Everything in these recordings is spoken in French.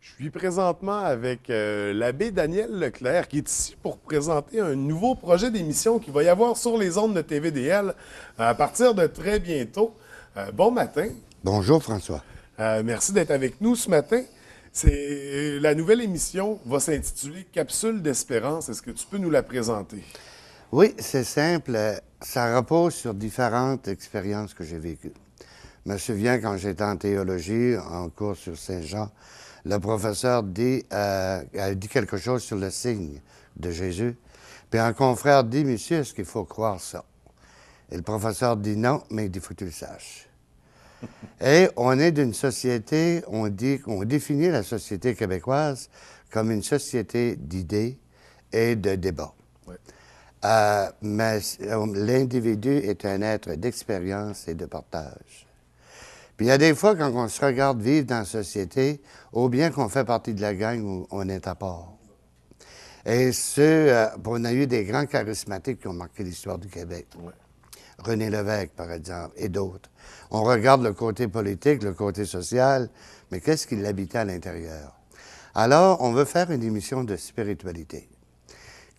Je suis présentement avec l'abbé Daniel Leclerc qui est ici pour présenter un nouveau projet d'émission qu'il va y avoir sur les ondes de TVDL à partir de très bientôt. Bon matin. Bonjour François. Merci d'être avec nous ce matin. La nouvelle émission va s'intituler Capsule d'espérance. Est-ce que tu peux nous la présenter? Oui, c'est simple. Ça repose sur différentes expériences que j'ai vécues. Je me souviens quand j'étais en théologie, en cours sur Saint-Jean, le professeur a dit quelque chose sur le signe de Jésus. Puis un confrère dit, monsieur, est-ce qu'il faut croire ça? Et le professeur dit non, mais il dit, faut que tu le saches. Et on est d'une société, on définit la société québécoise comme une société d'idées et de débats. Ouais. Mais l'individu est un être d'expérience et de partage. Puis il y a des fois, quand on se regarde vivre dans la société, ou bien qu'on fait partie de la gang où on est à part. Et on a eu des grands charismatiques qui ont marqué l'histoire du Québec. Ouais. René Lévesque, par exemple, et d'autres. On regarde le côté politique, le côté social, mais qu'est-ce qui l'habitait à l'intérieur? Alors, on veut faire une émission de spiritualité,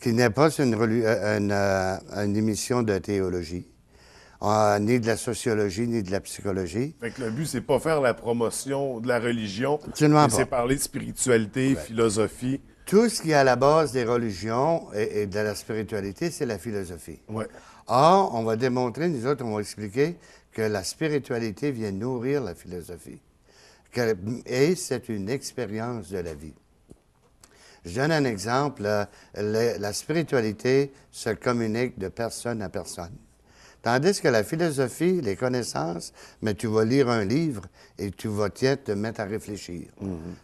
qui n'est pas une émission de théologie, ni de la sociologie, ni de la psychologie. Fait que le but, c'est pas faire la promotion de la religion, Absolument mais pas. c'est parler de spiritualité, philosophie. Tout ce qui est à la base des religions et de la spiritualité, c'est la philosophie. Ouais. Or, on va démontrer, nous autres, on va expliquer que la spiritualité vient nourrir la philosophie. Et c'est une expérience de la vie. Je donne un exemple. La spiritualité se communique de personne à personne. Tandis que la philosophie, les connaissances, mais tu vas lire un livre et tu vas te mettre à réfléchir.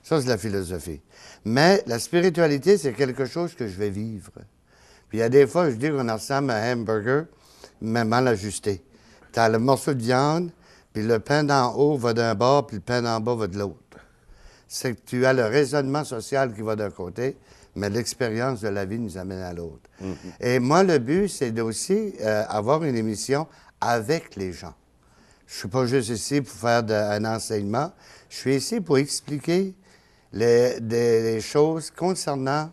Ça, c'est la philosophie. Mais la spiritualité, c'est quelque chose que je vais vivre. Puis il y a des fois, je dis qu'on ressemble à un hamburger, mais mal ajusté. Tu as le morceau de viande, puis le pain d'en haut va d'un bord, puis le pain d'en bas va de l'autre. C'est que tu as le raisonnement social qui va d'un côté, mais l'expérience de la vie nous amène à l'autre. Et moi, le but, c'est aussi avoir une émission avec les gens. Je ne suis pas juste ici pour faire un enseignement. Je suis ici pour expliquer des choses concernant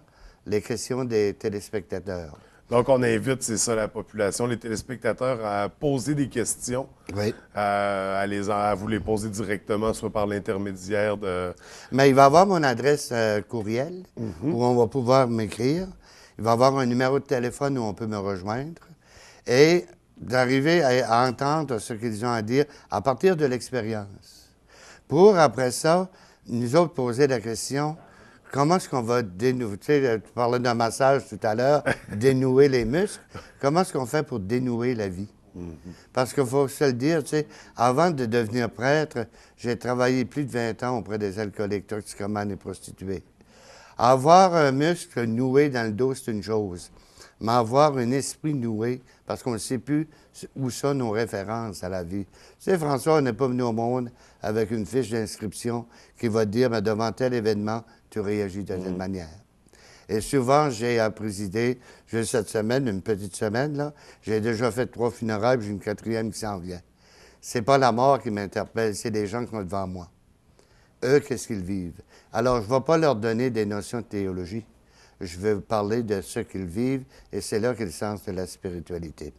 les questions des téléspectateurs. Donc, on invite, c'est ça, la population, les téléspectateurs à poser des questions, Oui. à vous les poser directement, soit par l'intermédiaire de... Mais il va y avoir mon adresse courriel où on va pouvoir m'écrire. Il va y avoir un numéro de téléphone où on peut me rejoindre. Et d'arriver à entendre ce qu'ils ont à dire à partir de l'expérience. Pour, après ça, nous autres poser la question, comment est-ce qu'on va dénouer, tu sais, tu parlais d'un massage tout à l'heure, dénouer les muscles. Comment est-ce qu'on fait pour dénouer la vie? Parce qu'il faut se le dire, tu sais, avant de devenir prêtre, j'ai travaillé plus de 20 ans auprès des alcooliques, toxicomanes et prostituées. Avoir un muscle noué dans le dos, c'est une chose. Mais avoir un esprit noué, parce qu'on ne sait plus où sont nos références à la vie. Tu sais, François, on n'est pas venu au monde avec une fiche d'inscription qui va te dire, mais devant tel événement, tu réagis de telle manière. Et souvent, j'ai à présider, juste cette semaine, une petite semaine, là, j'ai déjà fait 3 funérailles, puis j'ai une 4e qui s'en vient. C'est pas la mort qui m'interpelle, c'est les gens qui sont devant moi. Eux, qu'est-ce qu'ils vivent? Alors, je ne vais pas leur donner des notions de théologie. Je vais parler de ce qu'ils vivent, et c'est là qu'est le sens de la spiritualité.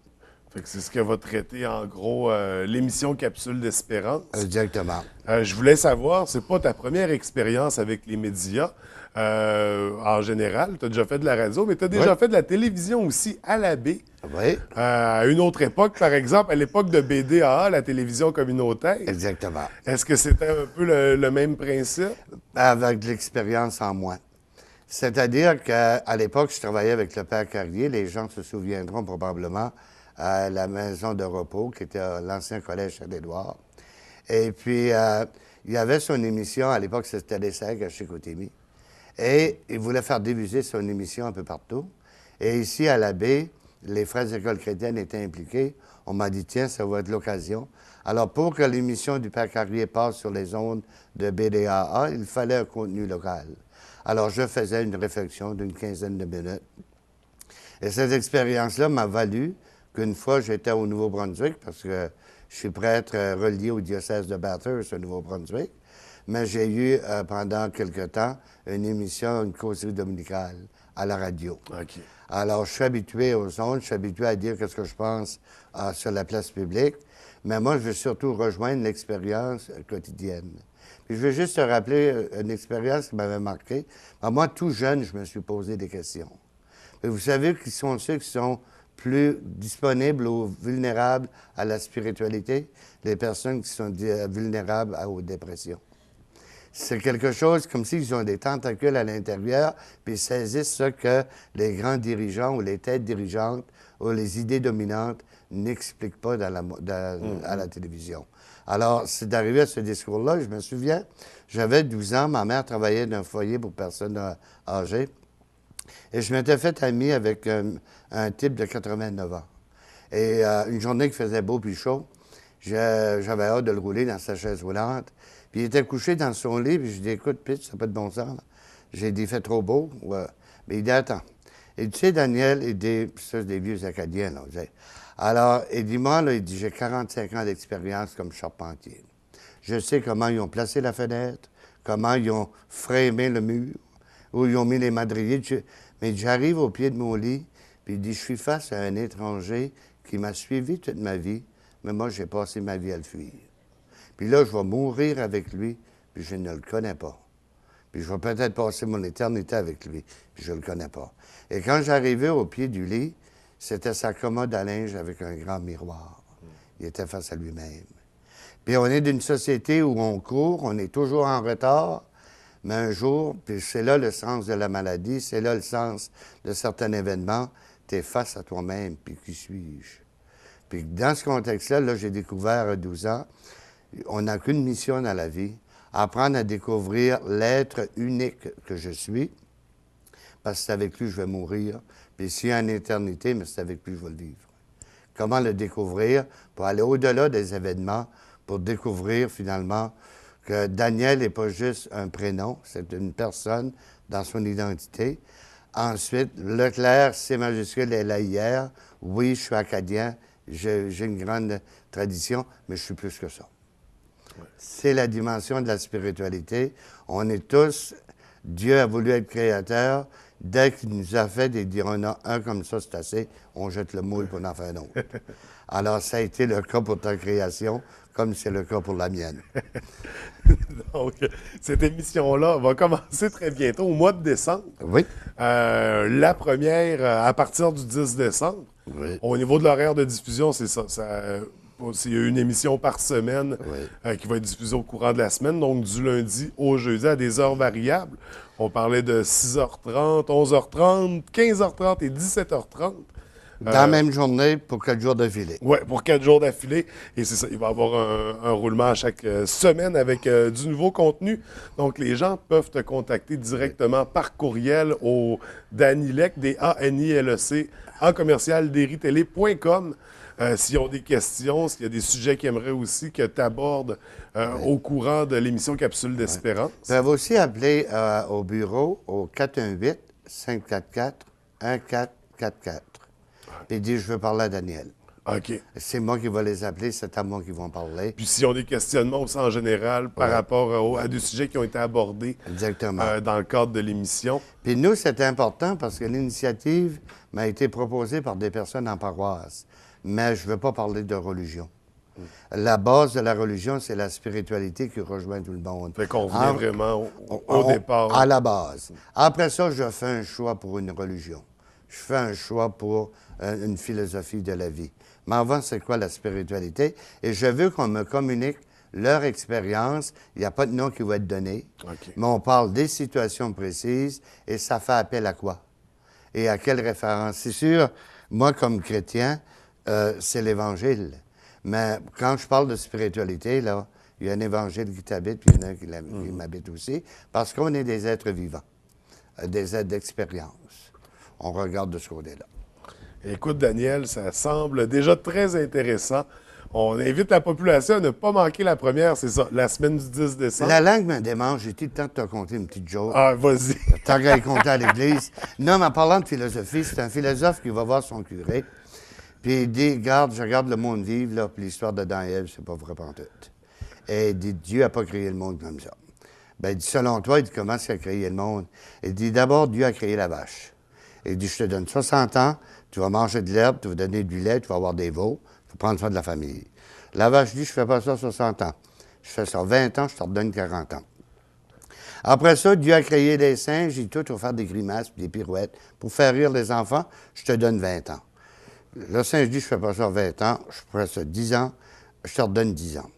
Fait que c'est ce que va traiter, en gros, l'émission Capsule d'espérance. Exactement. Je voulais savoir, c'est pas ta première expérience avec les médias en général. Tu as déjà fait de la radio, mais tu as déjà fait de la télévision aussi à la baie. Oui, À une autre époque, par exemple, à l'époque de BDAA, la télévision communautaire. exactement. Est-ce que c'était un peu le même principe? Avec de l'expérience en moi. C'est-à-dire qu'à l'époque, je travaillais avec le père Carrier. Les gens se souviendront probablement à la maison de repos, qui était l'ancien collège Saint-Édouard. Et puis, il y avait son émission, à l'époque, c'était les Secs à Chicoutimi. Et il voulait faire diffuser son émission un peu partout. Et ici, à la baie, les frères des écoles chrétiennes étaient impliqués. On m'a dit, tiens, ça va être l'occasion. Alors, pour que l'émission du père Carrier passe sur les ondes de BDAA, il fallait un contenu local. Alors, je faisais une réflexion d'une 15aine de minutes. Et cette expérience-là m'a valu qu'une fois, j'étais au Nouveau-Brunswick, parce que je suis prêtre relié au diocèse de Bathurst, au Nouveau-Brunswick. mais j'ai eu pendant quelque temps une émission, une causerie dominicale à la radio. OK. Alors, je suis habitué aux ondes, je suis habitué à dire ce que je pense sur la place publique, mais moi, je veux surtout rejoindre l'expérience quotidienne. Puis je veux juste te rappeler une expérience qui m'avait marqué. Moi, tout jeune, je me suis posé des questions. Puis vous savez qui sont ceux qui sont plus disponibles ou vulnérables à la spiritualité? Les personnes qui sont vulnérables aux dépressions. C'est quelque chose comme s'ils ont des tentacules à l'intérieur, puis ils saisissent ce que les grands dirigeants ou les têtes dirigeantes ou les idées dominantes n'expliquent pas à la télévision. Alors, c'est d'arriver à ce discours-là. Je me souviens, j'avais 12 ans, ma mère travaillait dans un foyer pour personnes âgées, et je m'étais fait ami avec un type de 89 ans. Et une journée qui faisait beau puis chaud, j'avais hâte de le rouler dans sa chaise roulante. Puis il était couché dans son lit, puis je dis, écoute, Pitch, ça n'a pas de bon sens. Là. J'ai dit, il fait trop beau. Ouais. Mais il dit, attends. Et tu sais, Daniel, il dit, ça, c'est des vieux Acadiens, là. Alors, il dit, moi, là, il dit, j'ai 45 ans d'expérience comme charpentier. Je sais comment ils ont placé la fenêtre, comment ils ont frémé le mur, où ils ont mis les madriers. Mais j'arrive au pied de mon lit, puis il dit, je suis face à un étranger qui m'a suivi toute ma vie, mais moi, j'ai passé ma vie à le fuir. Puis là, je vais mourir avec lui, puis je ne le connais pas. Puis je vais peut-être passer mon éternité avec lui, puis je ne le connais pas. Et quand j'arrivais au pied du lit, c'était sa commode à linge avec un grand miroir. Il était face à lui-même. Puis on est d'une société où on court, on est toujours en retard, mais un jour, puis c'est là le sens de la maladie, c'est là le sens de certains événements, tu es face à toi-même, puis qui suis-je? Puis dans ce contexte-là, là, j'ai découvert à 12 ans, on n'a qu'une mission dans la vie, apprendre à découvrir l'être unique que je suis, parce que c'est avec lui que je vais mourir. Puis s'il y a une éternité, mais c'est avec lui que je vais le vivre. Comment le découvrir pour aller au-delà des événements, pour découvrir finalement que Daniel n'est pas juste un prénom, c'est une personne dans son identité. Ensuite, Leclerc, C majuscule, est là hier. Oui, je suis acadien, j'ai une grande tradition, mais je suis plus que ça. Ouais. C'est la dimension de la spiritualité. On est tous, Dieu a voulu être créateur. Dès qu'il nous a fait et dit on a un comme ça, c'est assez, on jette le moule pour en faire un autre. Alors, ça a été le cas pour ta création, comme c'est le cas pour la mienne. Donc, cette émission-là va commencer très bientôt, au mois de décembre. Oui. La première, à partir du 10 décembre. Oui. Au niveau de l'horaire de diffusion, c'est ça. Il y a une émission par semaine qui va être diffusée au courant de la semaine, donc du lundi au jeudi à des heures variables. On parlait de 6h30, 11h30, 15h30 et 17h30. Dans la même journée pour 4 jours d'affilée. Oui, pour 4 jours d'affilée. Et c'est ça, il va y avoir un roulement à chaque semaine avec du nouveau contenu. Donc, les gens peuvent te contacter directement par courriel au Danilec, DANILEC, en commercial deritélé.com. S'ils ont des questions, s'il y a des sujets qu'ils aimeraient aussi que tu abordes au courant de l'émission Capsule d'Espérance. Vous pouvez aussi appeler au bureau au 418-544-1444. Et dire je veux parler à Daniel. OK. C'est moi qui vais les appeler, c'est à moi qu'ils vont parler. Puis s'ils ont des questionnements aussi en général par rapport à des sujets qui ont été abordés dans le cadre de l'émission. Puis nous, c'est important parce que l'initiative m'a été proposée par des personnes en paroisse. Mais je ne veux pas parler de religion. La base de la religion, c'est la spiritualité qui rejoint tout le monde. Fait qu'on revient vraiment au départ. À la base. Après ça, je fais un choix pour une religion. Je fais un choix pour une philosophie de la vie. Mais avant, c'est quoi la spiritualité? Et je veux qu'on me communique leur expérience. Il n'y a pas de nom qui va être donné. Okay. Mais on parle des situations précises et ça fait appel à quoi? Et à quelle référence? C'est sûr, moi, comme chrétien, c'est l'Évangile. Mais quand je parle de spiritualité, là, il y a un Évangile qui t'habite, puis il y en a un qui m'habite aussi, parce qu'on est des êtres vivants, des êtres d'expérience. On regarde de ce côté-là. Écoute, Daniel, ça semble déjà très intéressant. On invite la population à ne pas manquer la première, c'est ça, la semaine du 10 décembre. La langue me démange. J'ai tout le temps de te raconter une petite joke. Ah, vas-y. Tant qu'à y compter à l'église. Non, mais en parlant de philosophie, c'est un philosophe qui va voir son curé. Puis il dit, regarde, je regarde le monde vivre, là, puis l'histoire de Dan et Ève, c'est pas vrai pantoute. Et il dit, Dieu n'a pas créé le monde comme ça. Ben, il dit, selon toi, il dit, comment est-ce qu'il a créé le monde? Il dit, d'abord, Dieu a créé la vache. Il dit, je te donne 60 ans, tu vas manger de l'herbe, tu vas donner du lait, tu vas avoir des veaux, tu vas prendre soin de la famille. La vache dit, je fais pas ça 60 ans. Je fais ça 20 ans, je te redonne 40 ans. Après ça, Dieu a créé les singes, il dit, toi, tu vas faire des grimaces, des pirouettes. Pour faire rire les enfants, je te donne 20 ans. Le singe dit, je fais pas ça 20 ans, je fais ça 10 ans, je te redonne 10 ans.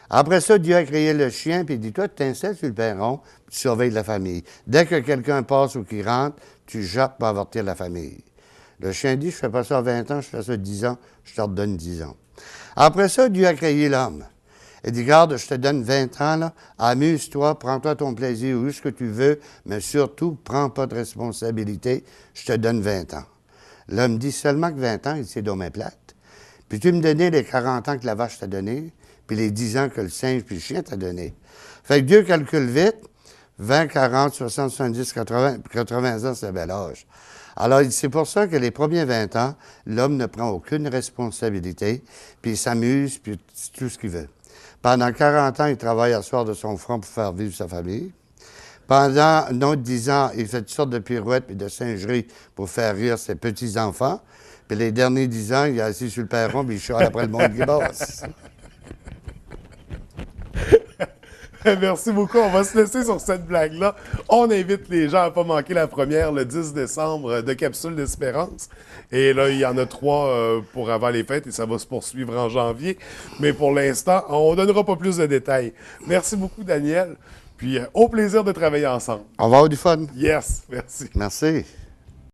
Après ça, Dieu a créé le chien, puis il dit, toi, tu t'installes sur le perron, puis tu surveilles la famille. Dès que quelqu'un passe ou qui rentre, tu jappes pour avertir la famille. Le chien dit, je fais pas ça 20 ans, je fais ça 10 ans, je te redonne 10 ans. Après ça, Dieu a créé l'homme. Il dit, regarde, je te donne 20 ans, là, amuse-toi, prends-toi ton plaisir où ce que tu veux, mais surtout, prends pas de responsabilité, je te donne 20 ans. L'homme dit, seulement que 20 ans, il s'est dommage plate. Puis tu me donnais les 40 ans que la vache t'a donné, puis les 10 ans que le singe puis le chien t'a donné. Fait que Dieu calcule vite, 20, 40, 60, 70, 80, 80 ans, c'est un bel âge. Alors, c'est pour ça que les premiers 20 ans, l'homme ne prend aucune responsabilité, puis il s'amuse, puis tout ce qu'il veut. Pendant 40 ans, il travaille à soir de son front pour faire vivre sa famille. Pendant un autre 10 ans, il fait toutes sortes de pirouettes et de singeries pour faire rire ses petits-enfants. Puis les derniers 10 ans, il est assis sur le perron, puis il chiale après le monde qui bosse. Merci beaucoup. On va se laisser sur cette blague-là. On invite les gens à ne pas manquer la première le 10 décembre de Capsule d'Espérance. Et là, il y en a 3 pour avant les fêtes et ça va se poursuivre en janvier. Mais pour l'instant, on ne donnera pas plus de détails. Merci beaucoup, Daniel. Puis au plaisir de travailler ensemble. On va avoir du fun. Yes, merci. Merci.